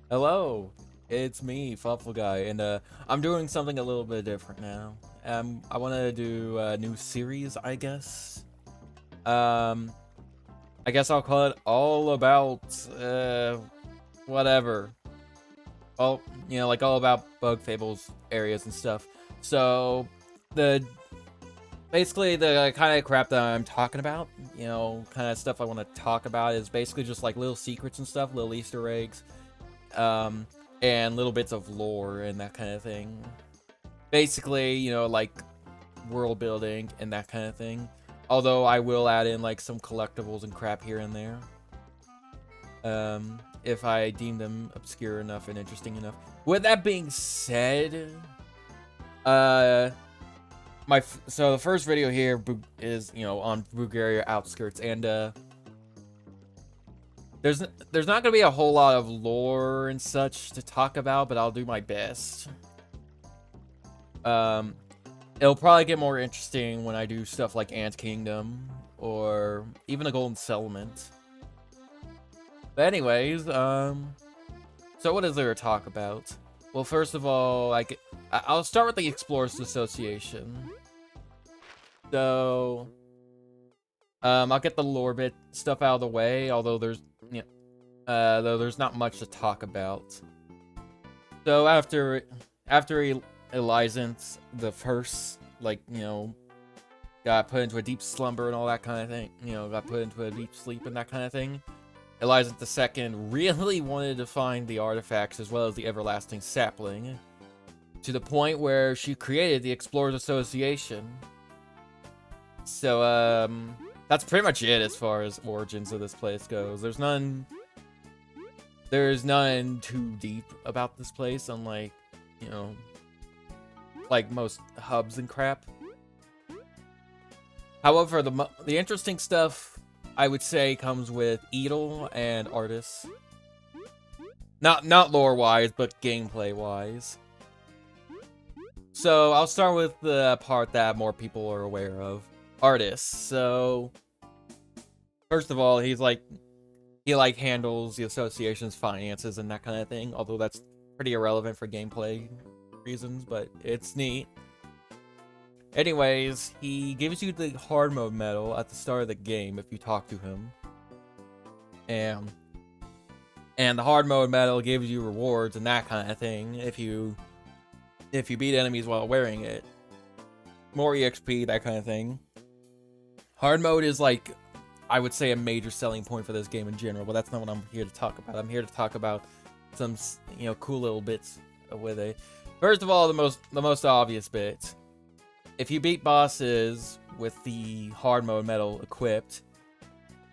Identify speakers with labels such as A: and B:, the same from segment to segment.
A: Hello, it's me, Thoughtful Guy, and I'm doing something a little bit different now. I want to do a new series, I guess. Um, I guess I'll call it all about whatever. All like all about bug fables areas and stuff. So the basically the kind of crap that I'm talking about, kind of stuff I want to talk about is basically just like little secrets and stuff, little Easter eggs. Um, and little bits of lore and that kind of thing. Basically, like world building and that kind of thing. Although I will add in like some collectibles and crap here and there. If I deem them obscure enough and interesting enough. With that being said, uh, so the first video here is on Bugaria Outskirts, and there's not gonna be a whole lot of lore and such to talk about, but I'll do my best. It'll probably get more interesting when I do stuff like Ant Kingdom or even the Golden Settlement. But anyways, so what is there to talk about? Well, first of all, I'll start with the Explorers Association. So, I'll get the lore bit stuff out of the way, although there's not much to talk about. So after Elizant the first, got put into a deep slumber and all that kind of thing, got put into a deep sleep and that kind of thing. Elizant the second really wanted to find the artifacts as well as the everlasting sapling, to the point where she created the Explorers Association. So, that's pretty much it as far as origins of this place goes. There's none too deep about this place, unlike, like most hubs and crap. However, the interesting stuff, I would say, comes with Edel and Artis. Not lore-wise, but gameplay-wise. So, I'll start with the part that more people are aware of. Artis. So, first of all, he handles the association's finances and that kind of thing, although that's pretty irrelevant for gameplay reasons, but it's neat. Anyways, he gives you the hard mode medal at the start of the game if you talk to him. And the hard mode medal gives you rewards and that kind of thing if you beat enemies while wearing it. More EXP, that kind of thing. Hard mode is like, I would say, a major selling point for this game in general, but that's not what I'm here to talk about. I'm here to talk about some, cool little bits with it. First of all, the most obvious bit. If you beat bosses with the hard mode medal equipped,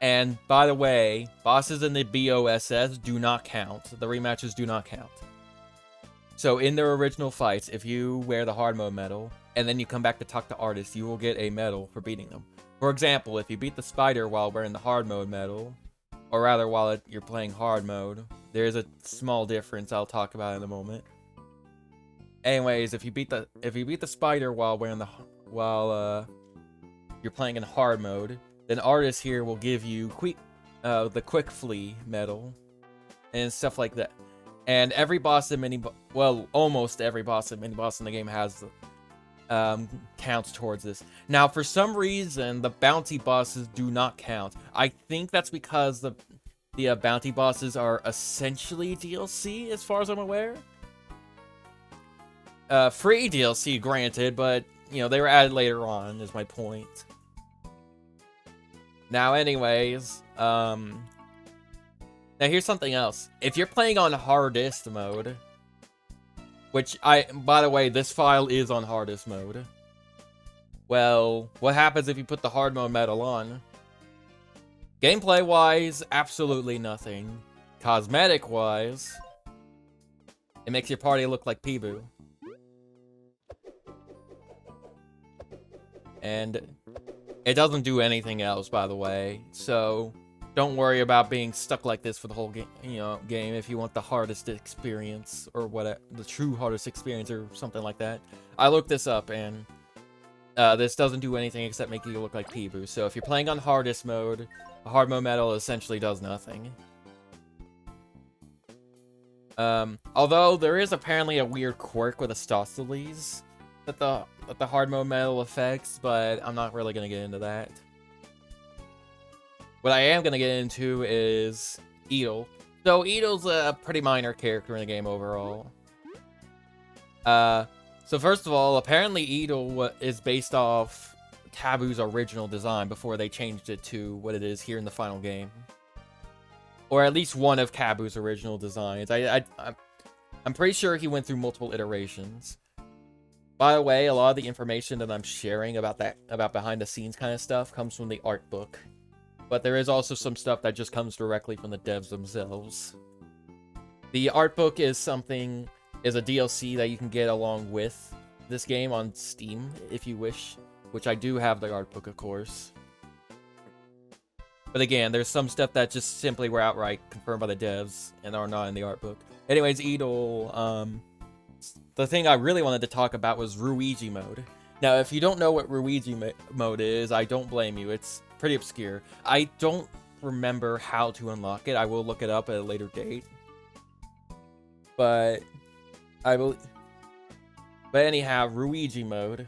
A: and by the way, bosses in the BOSS do not count. The rematches do not count. So in their original fights, if you wear the hard mode medal, and then you come back to talk to Artis, you will get a medal for beating them. For example, if you beat the spider while wearing the hard mode medal, or rather while you're playing hard mode, there's a small difference I'll talk about in a moment. Anyways, if you beat the spider while you're playing in hard mode, then Artis here will give you the quick flee medal and stuff like that. And every boss in almost every boss in mini-boss in the game has counts towards this. Now, for some reason, the bounty bosses do not count. I think that's because the bounty bosses are essentially DLC, as far as I'm aware. Free DLC, granted, but, they were added later on, is my point. Now, anyways, now here's something else. If you're playing on hardest mode, which by the way, this file is on hardest mode. Well, what happens if you put the hard mode medal on? Gameplay-wise, absolutely nothing. Cosmetic-wise, it makes your party look like Peeboo. And it doesn't do anything else, by the way. So don't worry about being stuck like this for the whole game. Game if you want the hardest experience or the true hardest experience or something like that. I looked this up and this doesn't do anything except make you look like Peeboo. So if you're playing on hardest mode, a hard mode medal essentially does nothing. Although there is apparently a weird quirk with Astostoles that the hard mode metal affects, but I'm not really gonna get into that. What I am gonna get into is Edel. So Edel's a pretty minor character in the game overall. So first of all, apparently Edel is based off Taboo's original design before they changed it to what it is here in the final game. Or at least one of Taboo's original designs. I'm pretty sure he went through multiple iterations. By the way, a lot of the information that I'm sharing about behind the scenes kind of stuff comes from the art book. But there is also some stuff that just comes directly from the devs themselves. The art book is a DLC that you can get along with this game on Steam if you wish, which I do have the art book, of course. But again, there's some stuff that just simply were outright confirmed by the devs and are not in the art book. Anyways, Edel, the thing I really wanted to talk about was Ruigi mode. Now, if you don't know what Ruigi mode is, I don't blame you. It's pretty obscure. I don't remember how to unlock it. I will look it up at a later date. But anyhow, Ruigi mode.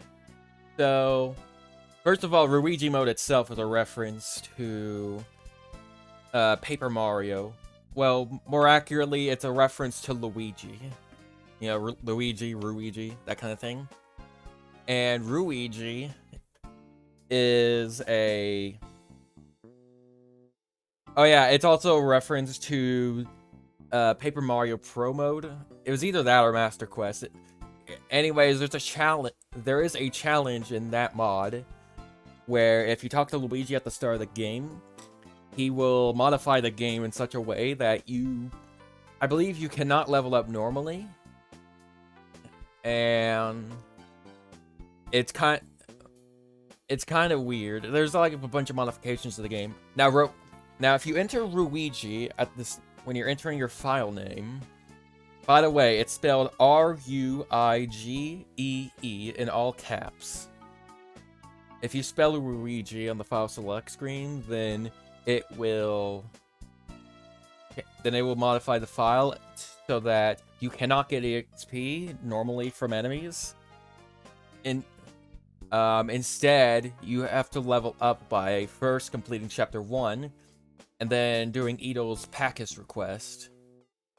A: So, first of all, Ruigi mode itself is a reference to Paper Mario. Well, more accurately, it's a reference to Luigi. You know, Ruigi, that kind of thing. And Ruigi is a... Oh yeah, it's also a reference to Paper Mario Pro mode. It was either that or Master Quest. Anyways, there is a challenge in that mod where if you talk to Luigi at the start of the game, he will modify the game in such a way that I believe you cannot level up normally. And it's kind of weird. There's like a bunch of modifications to the game. Now if you enter Ruigi when you're entering your file name, by the way, it's spelled R-U-I-G-E-E in all caps. If you spell Ruigi on the file select screen, then it will modify the file so that you cannot get EXP normally from enemies. Instead, you have to level up by first completing Chapter 1, and then doing Edel's Packus request,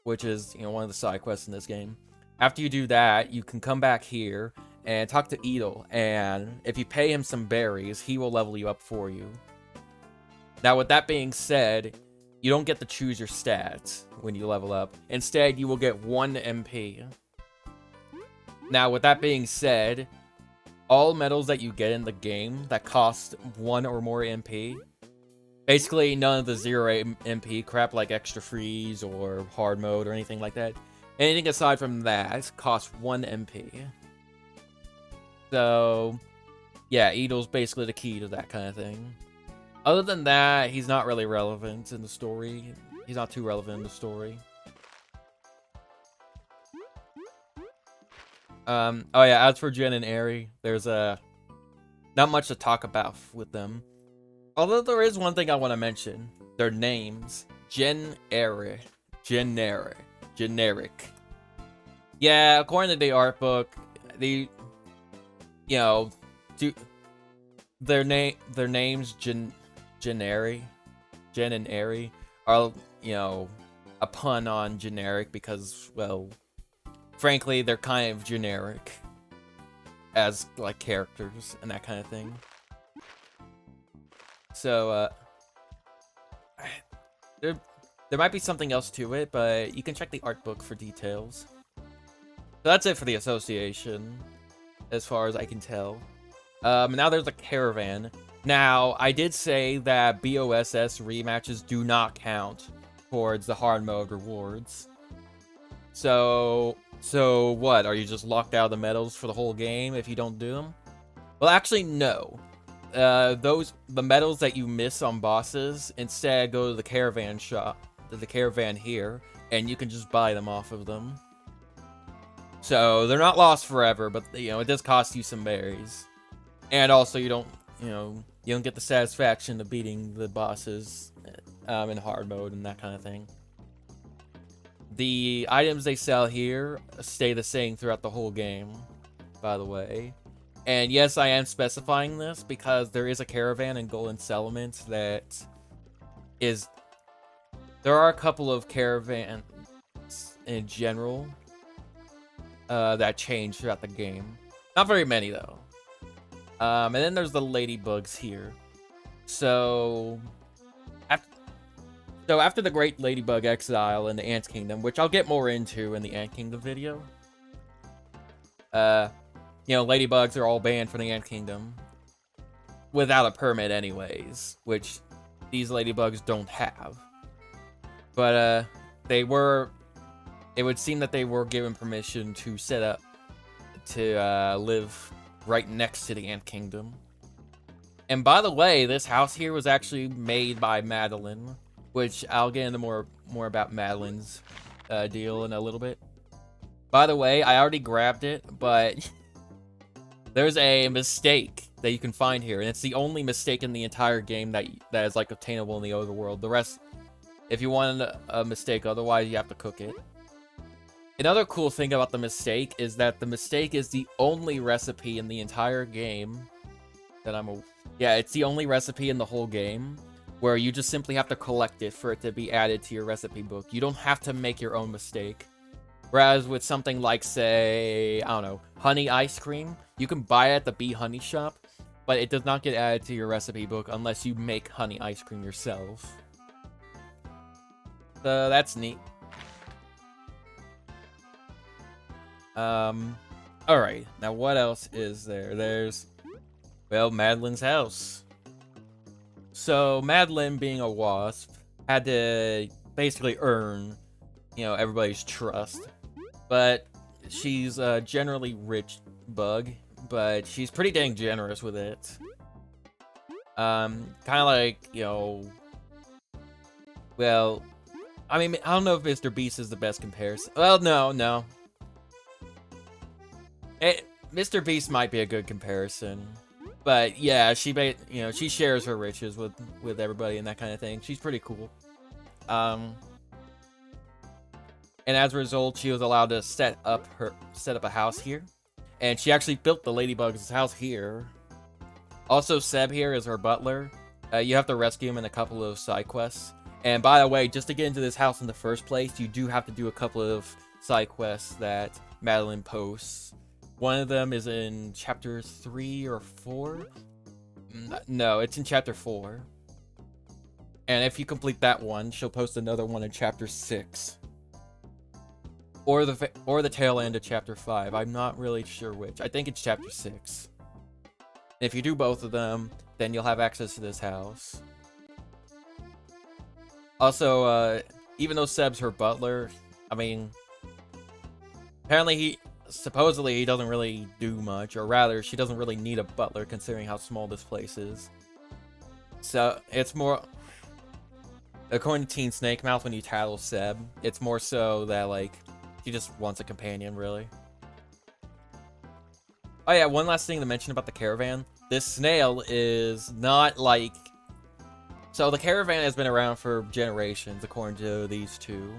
A: which is, one of the side quests in this game. After you do that, you can come back here and talk to Edel, and if you pay him some berries, he will level you up for you. Now, with that being said, you don't get to choose your stats when you level up. Instead, you will get 1 MP. Now, with that being said, all medals that you get in the game that cost 1 or more MP, basically none of the 0 MP crap like extra freeze or hard mode or anything like that, anything aside from that costs 1 MP. So, yeah, Edel's basically the key to that kind of thing. Other than that, he's not really relevant in the story. He's not too relevant in the story. Oh yeah, as for Jen and Eri, there's not much to talk about with them. Although there is one thing I want to mention. Their names. Generic. Yeah, according to the art book, their names Jen and Eri are, a pun on generic because, well, frankly, they're kind of generic as, like, characters and that kind of thing. So, there might be something else to it, but you can check the art book for details. So that's it for the association, as far as I can tell. Now there's a caravan. Now, I did say that BOSS rematches do not count towards the hard mode rewards. So what? Are you just locked out of the medals for the whole game if you don't do them? Well, actually, no. The medals that you miss on bosses instead go to the caravan shop, to the caravan here, and you can just buy them off of them. So they're not lost forever, but it does cost you some berries. And also you don't get the satisfaction of beating the bosses in hard mode and that kind of thing. the items they sell here stay the same throughout the whole game, by the way. And yes, I am specifying this because there is a caravan in Golden Settlement that is... There are a couple of caravans in general that change throughout the game. Not very many, though. And then there's the ladybugs here. So after the Great Ladybug Exile in the Ant Kingdom, which I'll get more into in the Ant Kingdom video, you know, ladybugs are all banned from the Ant Kingdom without a permit anyways, which these ladybugs don't have. But it would seem that they were given permission to set up to live right next to the Ant Kingdom. And by the way, this house here was actually made by Madeline, which I'll get into more about Madeline's deal in a little bit. By the way, I already grabbed it, but there's a mistake that you can find here, and it's the only mistake in the entire game that is like obtainable in the overworld. The rest, if you want a mistake, otherwise you have to cook it. Another cool thing about the mistake is that the mistake is the only recipe in the entire game that yeah, it's the only recipe in the whole game where you just simply have to collect it for it to be added to your recipe book. You don't have to make your own mistake. Whereas with something like, say, I don't know, honey ice cream, you can buy it at the Bee Honey shop, but it does not get added to your recipe book unless you make honey ice cream yourself. So that's neat. Alright, now what else is there? There's, well, Madeline's house. So, Madeline, being a wasp, had to basically earn, you know, everybody's trust. But she's a generally rich bug, but she's pretty dang generous with it. Kind of like, you know, well, I mean, I don't know if Mr. Beast is the best comparison. Well, no. Mr. Beast might be a good comparison. But yeah, she shares her riches with everybody and that kind of thing. She's pretty cool. And as a result, she was allowed to set up a house here. And she actually built the Ladybug's house here. Also, Seb here is her butler. You have to rescue him in a couple of side quests. And by the way, just to get into this house in the first place, you do have to do a couple of side quests that Madeline posts. One of them is in chapter 3 or 4? No, it's in chapter 4. And if you complete that one, she'll post another one in chapter 6. Or the tail end of chapter 5. I'm not really sure which. I think it's chapter 6. If you do both of them, then you'll have access to this house. Also, even though Seb's her butler, I mean, apparently supposedly he doesn't really do much, or rather, she doesn't really need a butler considering how small this place is. So, it's more, according to Teen Snake Mouth, when you tattle Seb, it's more so that, like, she just wants a companion, really. Oh yeah, one last thing to mention about the caravan. This snail is not like... So the caravan has been around for generations, according to these two.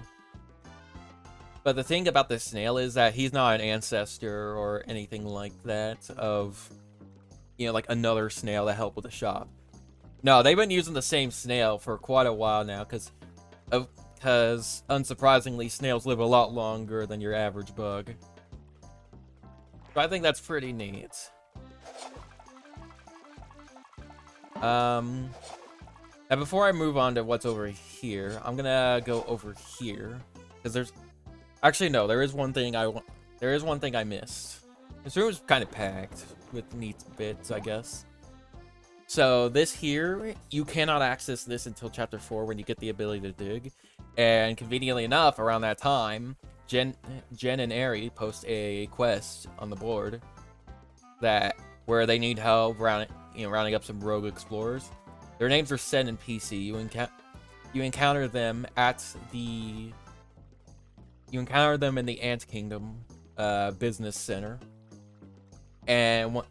A: But the thing about this snail is that he's not an ancestor or anything like that of, you know, like another snail that helped with the shop. No, they've been using the same snail for quite a while now, because unsurprisingly, snails live a lot longer than your average bug. So I think that's pretty neat. Now before I move on to what's over here, I'm gonna go over here, because there's... Actually, no, there is one thing I missed. This room is kind of packed with neat bits, I guess. So this here, you cannot access this until chapter 4 when you get the ability to dig. And conveniently enough, around that time, Jen and Ari post a quest on the board where they need help rounding up some rogue explorers. Their names are Sen and PC. You encounter them in the Ant Kingdom business center, and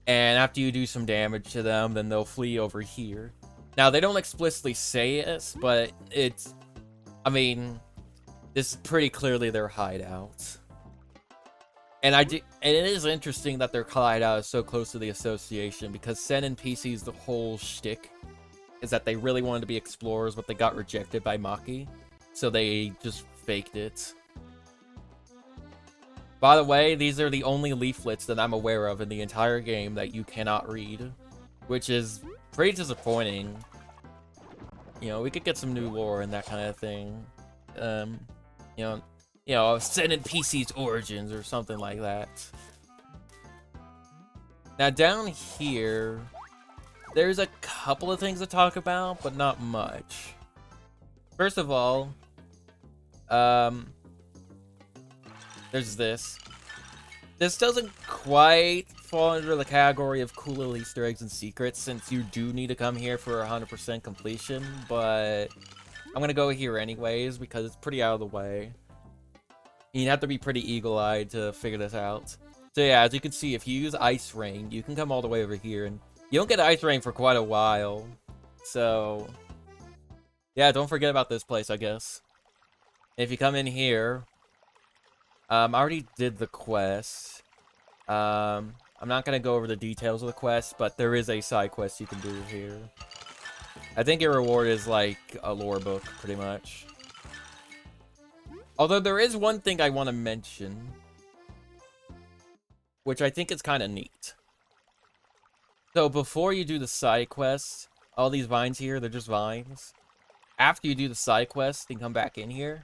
A: after you do some damage to them, then they'll flee over here. Now, they don't explicitly say this, but it's... I mean, This is pretty clearly their hideout. And and it is interesting that their hideout is so close to the association, because Sen NPC's the whole shtick is that they really wanted to be explorers, but they got rejected by Maki, so they just faked it. By the way, these are the only leaflets that I'm aware of in the entire game that you cannot read, which is pretty disappointing. You know, we could get some new lore and that kind of thing. You know, Sen NPC's origins or something like that. Now down here, there's a couple of things to talk about, but not much. First of all, there's this. This doesn't quite fall under the category of cool little Easter eggs and secrets, since you do need to come here for 100% completion, but I'm gonna go here anyways because it's pretty out of the way. You have to be pretty eagle-eyed to figure this out. So yeah, as you can see, if you use Ice Rain, you can come all the way over here, and you don't get Ice Rain for quite a while. So yeah, don't forget about this place, I guess. If you come in here, I already did the quest. I'm not gonna go over the details of the quest, but there is a side quest you can do here. I think your reward is like a lore book, pretty much. Although there is one thing I want to mention, which I think is kind of neat. So before you do the side quest, all these vines here, they're just vines. After you do the side quest and come back in here,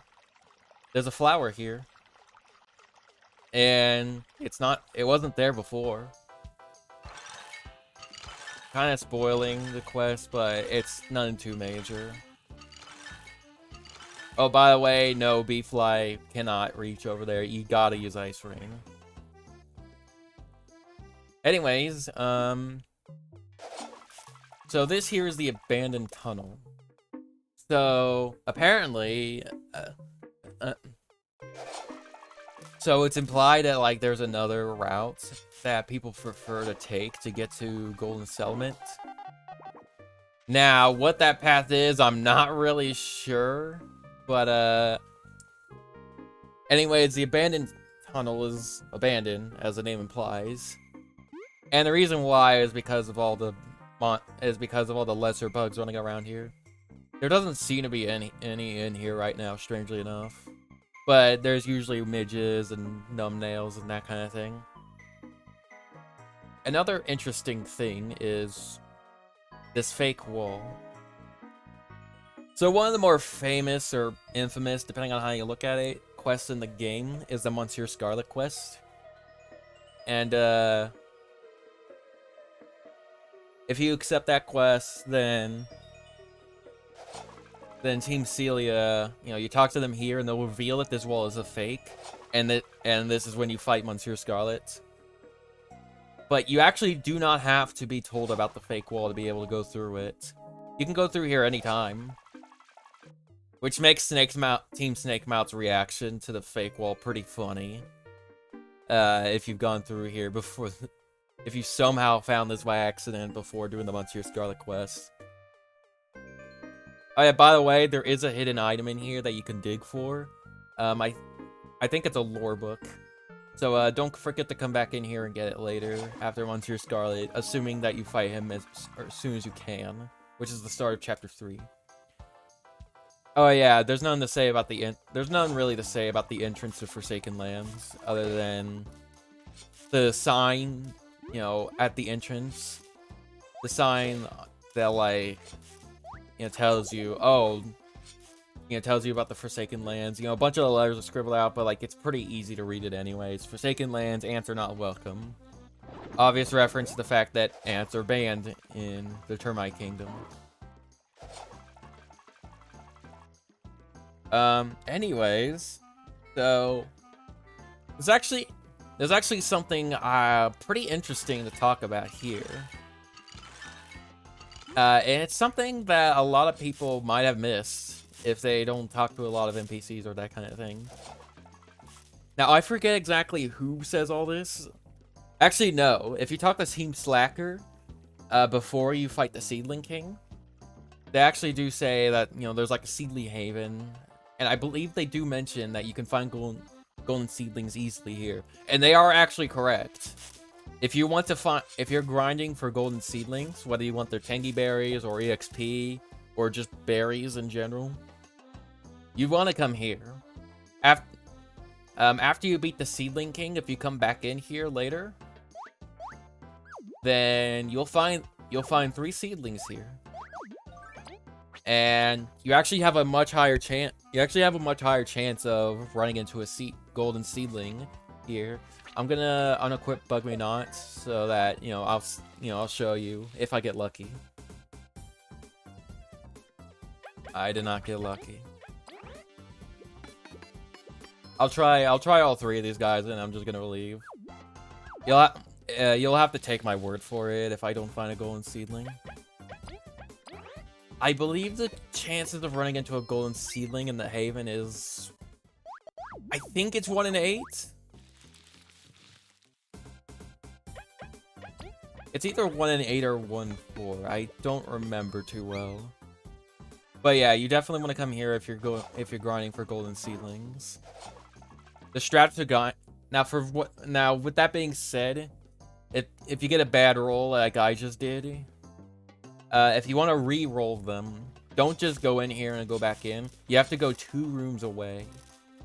A: there's a flower here. And it wasn't there before. Kind of spoiling the quest, but it's nothing too major. Oh, by the way, no, Beefly cannot reach over there. You gotta use Ice Rain. Anyways, so this here is the abandoned tunnel. So, apparently, so it's implied that, like, there's another route that people prefer to take to get to Golden Settlement. Now, what that path is, I'm not really sure. But, anyways, the abandoned tunnel is abandoned, as the name implies. And the reason why is because of all the lesser bugs running around here. There doesn't seem to be any in here right now, strangely enough. But there's usually midges and numbnails and that kind of thing. Another interesting thing is this fake wall. So one of the more famous or infamous, depending on how you look at it, quests in the game is the Monsieur Scarlet quest. And if you accept that quest, then Team Celia, you know, you talk to them here and they'll reveal that this wall is a fake, and this is when you fight Monsieur Scarlet. But you actually do not have to be told about the fake wall to be able to go through it. You can go through here anytime. Which makes Team Snake Mouth's reaction to the fake wall pretty funny. If you've gone through here before, if you somehow found this by accident before doing the Monsieur Scarlet quest. Oh yeah, by the way, there is a hidden item in here that you can dig for. I think it's a lore book. So don't forget to come back in here and get it later after Monsieur Scarlet, assuming that you fight him as soon as you can, which is the start of Chapter 3. Oh yeah, there's nothing really to say about the entrance to Forsaken Lands, other than the sign, you know, at the entrance. The sign that, like, you know, tells you, oh, you know, tells you about the Forsaken Lands. You know, a bunch of the letters are scribbled out, but, like, it's pretty easy to read it anyways. Forsaken Lands, ants are not welcome. Obvious reference to the fact that ants are banned in the Termite Kingdom. Anyways, so there's actually something pretty interesting to talk about here. And it's something that a lot of people might have missed if they don't talk to a lot of NPCs or that kind of thing. Now, I forget exactly who says all this. Actually, no. If you talk to Team Slacker before you fight the Seedling King, they actually do say that, you know, there's like a Seedling Haven, And I believe they do mention that you can find golden seedlings easily here. And they are actually correct. If you want to find, if you're grinding for golden seedlings, whether you want their tangy berries or EXP or just berries in general, you want to come here. After you beat the Seedling King, if you come back in here later, then you'll find 3 seedlings here. And you actually have a much higher chance. You actually have a much higher chance of running into a golden seedling here. I'm gonna unequip Bug Me Not so that I'll show you if I get lucky. I did not get lucky. I'll try all 3 of these guys, and I'm just gonna leave. You'll have to take my word for it if I don't find a golden seedling. I believe the chances of running into a golden seedling in the Haven is... I think it's 1 in 8? It's either 1 in 8 or 1 in 4. I don't remember too well. But yeah, you definitely want to come here if you're grinding for golden seedlings. The strat to grind... Now, with that being said, if you get a bad roll like I just did... if you want to re-roll them, don't just go in here and go back in. You have to go 2 rooms away.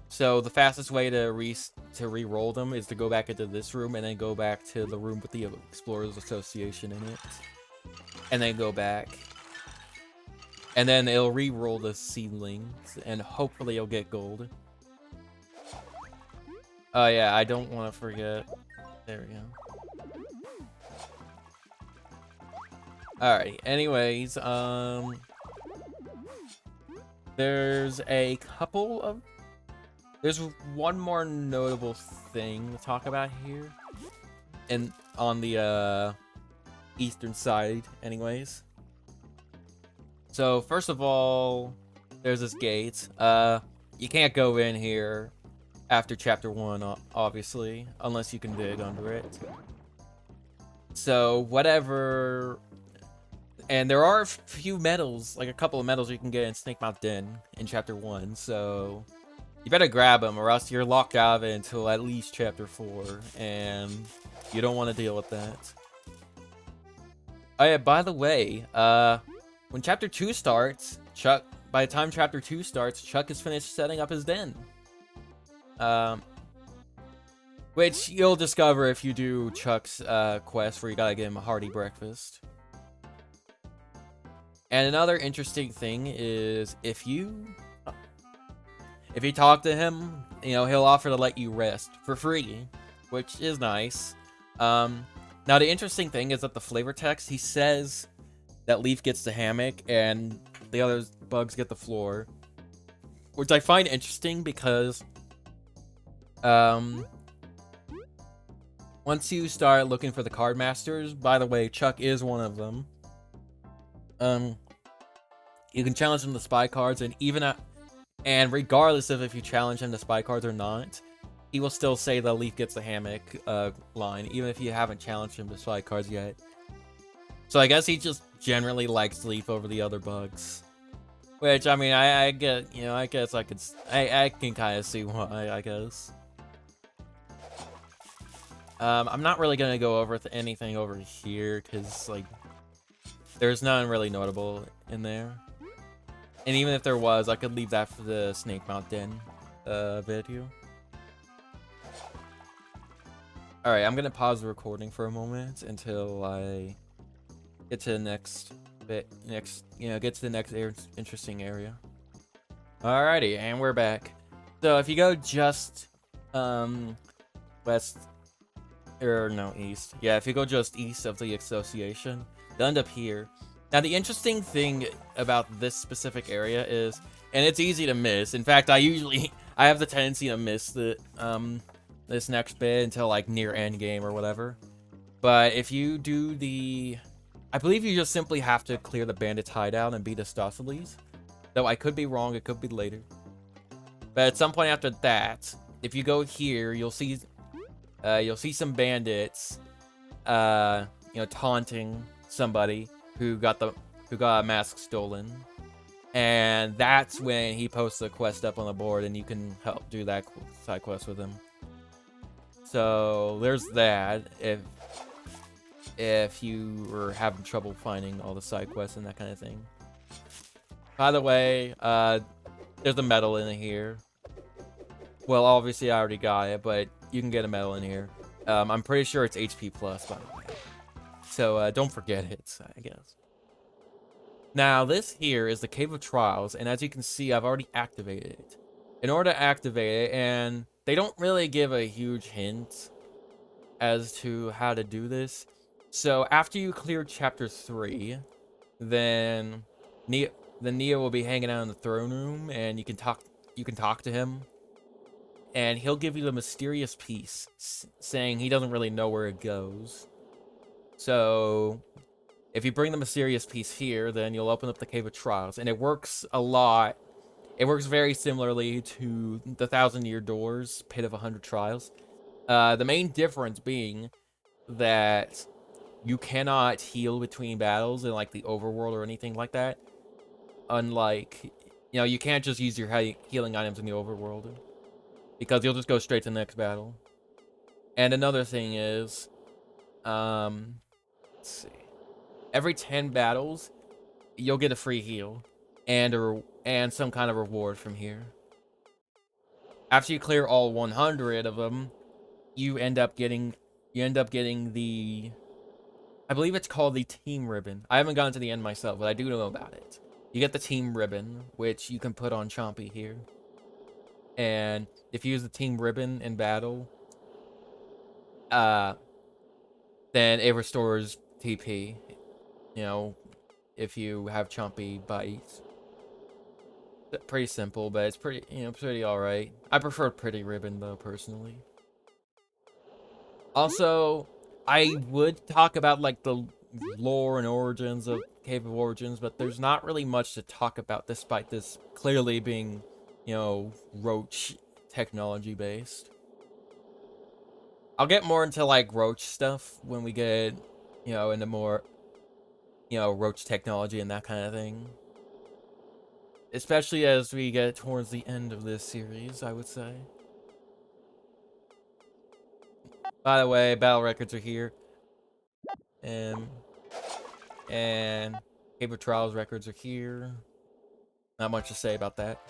A: So the fastest way to re-roll them is to go back into this room and then go back to the room with the Explorers Association in it. And then go back. And then it'll re-roll the seedlings, and hopefully you'll get gold. Oh yeah, I don't want to forget. There we go. Alright, anyways, there's a couple of... There's one more notable thing to talk about here. And on the, eastern side, anyways. So, first of all, there's this gate. You can't go in here after Chapter 1, obviously, unless you can dig under it. So, whatever... And there are a few medals, like a couple of medals you can get in Snake Mouth Den in Chapter 1, so you better grab them or else you're locked out of it until at least Chapter 4, and you don't want to deal with that. Oh yeah, by the way, when Chapter 2 starts, by the time Chapter 2 starts, Chuck is finished setting up his den. Which you'll discover if you do Chuck's quest where you gotta give him a hearty breakfast. And another interesting thing is if you talk to him, he'll offer to let you rest for free, which is nice. Now the interesting thing is that the flavor text, he says that Leaf gets the hammock and the other bugs get the floor, which I find interesting because once you start looking for the card masters, by the way, Chuck is one of them. You can challenge him to spy cards, and regardless of if you challenge him to spy cards or not, he will still say the Leaf gets the hammock line, even if you haven't challenged him to spy cards yet. So I guess he just generally likes Leaf over the other bugs, which I mean I get, I guess I can kind of see why, I guess. I'm not really gonna go over anything over here because like there's nothing really notable in there. And even if there was, I could leave that for the Snake Mouth Den video. Alright, I'm gonna pause the recording for a moment until I get to the next bit, get to the next interesting area. Alrighty, and we're back. So if you go just west, or no, east. Yeah, if you go just east of the Association, you'll end up here. Now, the interesting thing about this specific area is, and it's easy to miss. In fact, I have the tendency to miss this next bit until like near end game or whatever. But if you do I believe you just simply have to clear the bandits hideout and beat Astophiles. Though I could be wrong, it could be later. But at some point after that, if you go here, you'll see some bandits, taunting somebody who got a mask stolen, And that's when he posts a quest up on the board, and you can help do that side quest with him. So there's that. If you were having trouble finding all the side quests and that kind of thing. By the way, there's a medal in here. Well, obviously I already got it, but you can get a medal in here. I'm pretty sure it's HP plus, by the way. So don't forget it, I guess. Now, this here is the Cave of Trials, and as you can see, I've already activated it. In order to activate it, and they don't really give a huge hint as to how to do this. So after you clear Chapter 3, then Neo will be hanging out in the throne room, and you can talk to him. And he'll give you the mysterious piece, saying he doesn't really know where it goes. So if you bring the mysterious piece here, then you'll open up the Cave of Trials. And it works a lot. It works very similarly to the 1,000-Year Doors, Pit of 100 Trials. The main difference being that you cannot heal between battles in like the overworld or anything like that. Unlike, you can't just use your healing items in the overworld, because you'll just go straight to the next battle. And another thing is, let's see. Every 10 battles, you'll get a free heal and some kind of reward from here. After you clear all 100 of them, you end up getting the, I believe it's called the Team Ribbon. I haven't gotten to the end myself, but I do know about it. You get the Team Ribbon, which you can put on Chompy here. And if you use the Team Ribbon in battle, then it restores TP. If you have Chompy bites. Pretty simple, but it's pretty alright. I prefer Pretty Ribbon, though, personally. Also, I would talk about, like, the lore and origins of Cave of Origins, but there's not really much to talk about, despite this clearly being, Roach technology-based. I'll get more into, like, Roach stuff when we get, into more, Roach technology and that kind of thing. Especially as we get towards the end of this series, I would say. By the way, battle records are here. And Cave of Trials records are here. Not much to say about that.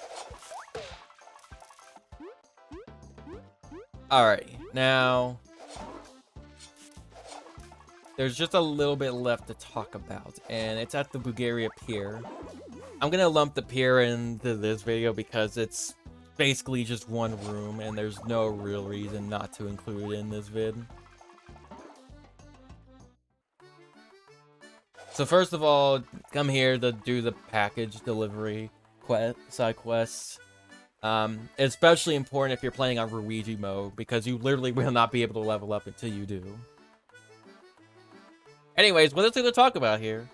A: Alright, now there's just a little bit left to talk about, and it's at the Bugaria Pier. I'm gonna lump the pier into this video because it's basically just one room, and there's no real reason not to include it in this vid. So first of all, come here to do the package delivery side quests. Especially important if you're playing on Luigi mode, because you literally will not be able to level up until you do. Anyways, what is there to talk about here?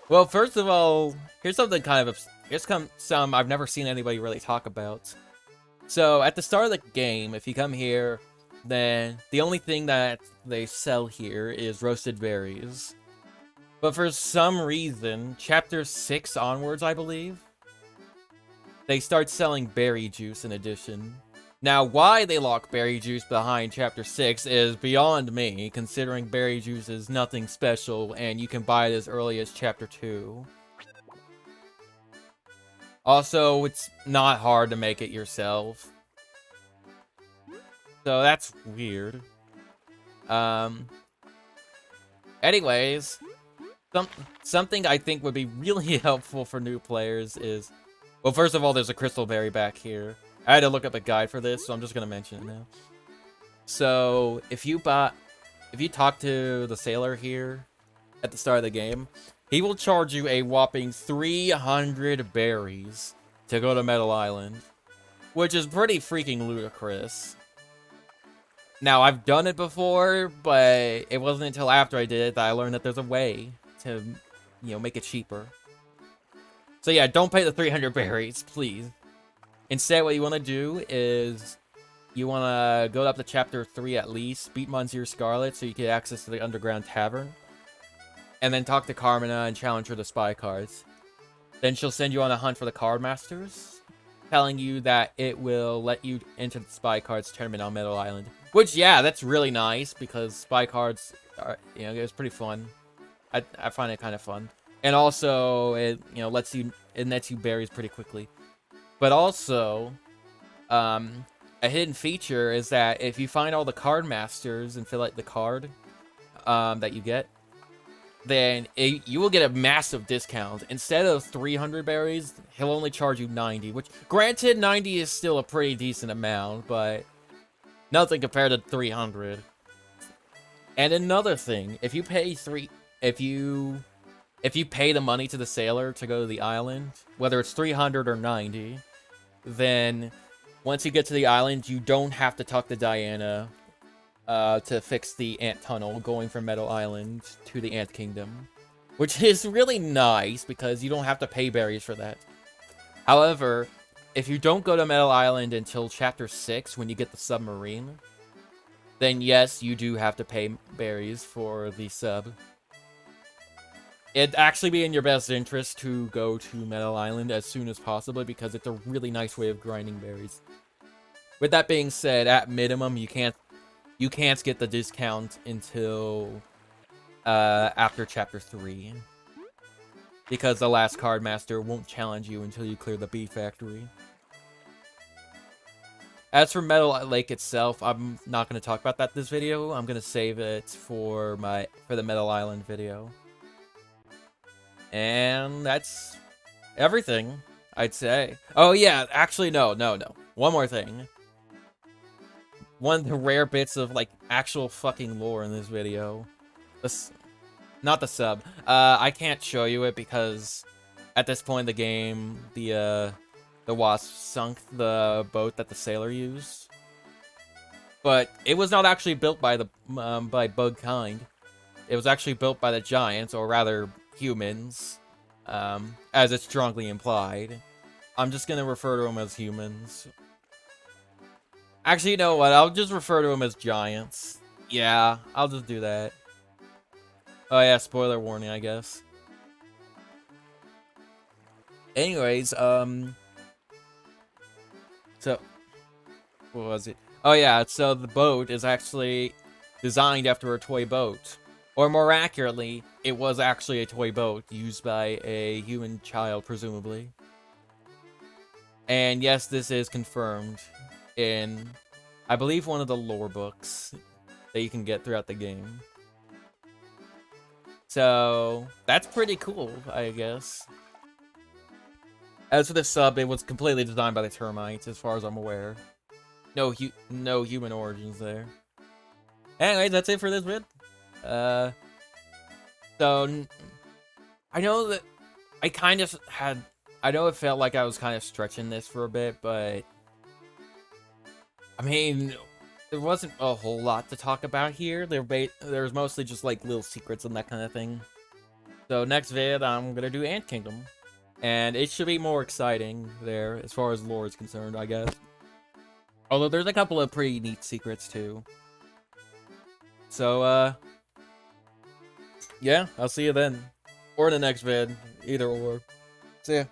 A: Well, first of all, here's something here's some I've never seen anybody really talk about. So, at the start of the game, if you come here, then the only thing that they sell here is roasted berries. But for some reason, Chapter 6 onwards, I believe, they start selling berry juice in addition. Now, why they lock berry juice behind Chapter 6 is beyond me, considering berry juice is nothing special, and you can buy it as early as Chapter 2. Also, it's not hard to make it yourself. So that's weird. Anyways, something I think would be really helpful for new players is... Well, first of all, there's a crystal berry back here. I had to look up a guide for this, so I'm just gonna mention it now. So, if you talk to the sailor here at the start of the game, he will charge you a whopping 300 berries to go to Metal Island, which is pretty freaking ludicrous. Now, I've done it before, but it wasn't until after I did it that I learned that there's a way to, make it cheaper. So yeah, don't pay the 300 berries, please. Instead, what you want to do is you want to go up to Chapter 3 at least, beat Monsieur Scarlet so you get access to the Underground Tavern, and then talk to Carmina and challenge her to spy cards. Then she'll send you on a hunt for the card masters, telling you that it will let you enter the spy cards tournament on Metal Island. Which, yeah, that's really nice because spy cards are, it's pretty fun. I find it kind of fun. And also, it lets you berries pretty quickly. But also, a hidden feature is that if you find all the card masters and fill out the card that you get, then you will get a massive discount. Instead of 300 berries, he'll only charge you 90, which, granted, 90 is still a pretty decent amount, but nothing compared to 300. And another thing, if you pay the money to the sailor to go to the island, whether it's 300 or 90, then once you get to the island, you don't have to talk to Diana to fix the ant tunnel going from Metal Island to the Ant Kingdom, which is really nice because you don't have to pay berries for that. However, if you don't go to Metal Island until Chapter 6, when you get the submarine, then yes, you do have to pay berries for the sub. It'd actually be in your best interest to go to Metal Island as soon as possible because it's a really nice way of grinding berries. With that being said, at minimum, you can't get the discount until after Chapter 3. Because the last card master won't challenge you until you clear the bee factory. As for Metal Lake itself, I'm not going to talk about that this video. I'm going to save it for the Metal Island video. And that's everything, I'd say. Oh yeah, actually no. One more thing. One of the rare bits of, like, actual fucking lore in this video. Not the sub. I can't show you it because at this point in the game, the Wasp sunk the boat that the sailor used. But it was not actually built by by bug kind. It was actually built by the giants, or rather, humans, as it's strongly implied. I'm just gonna refer to them as humans. Actually, you know what? I'll just refer to them as giants. Yeah, I'll just do that. Oh yeah, spoiler warning, I guess. Anyways, so what was it? Oh yeah, so the boat is actually designed after a toy boat. Or more accurately, it was actually a toy boat used by a human child, presumably. And yes, this is confirmed in, I believe, one of the lore books that you can get throughout the game. So, that's pretty cool, I guess. As for the sub, it was completely designed by the termites, as far as I'm aware. No human origins there. Anyway, that's it for this vid. So, I know that I know it felt like I was kind of stretching this for a bit, but I mean, there wasn't a whole lot to talk about here. There was mostly just like little secrets and that kind of thing. So next vid, I'm gonna do Ant Kingdom, and it should be more exciting there as far as lore is concerned, I guess. Although there's a couple of pretty neat secrets too. So yeah, I'll see you then, or in the next vid, either or. See ya.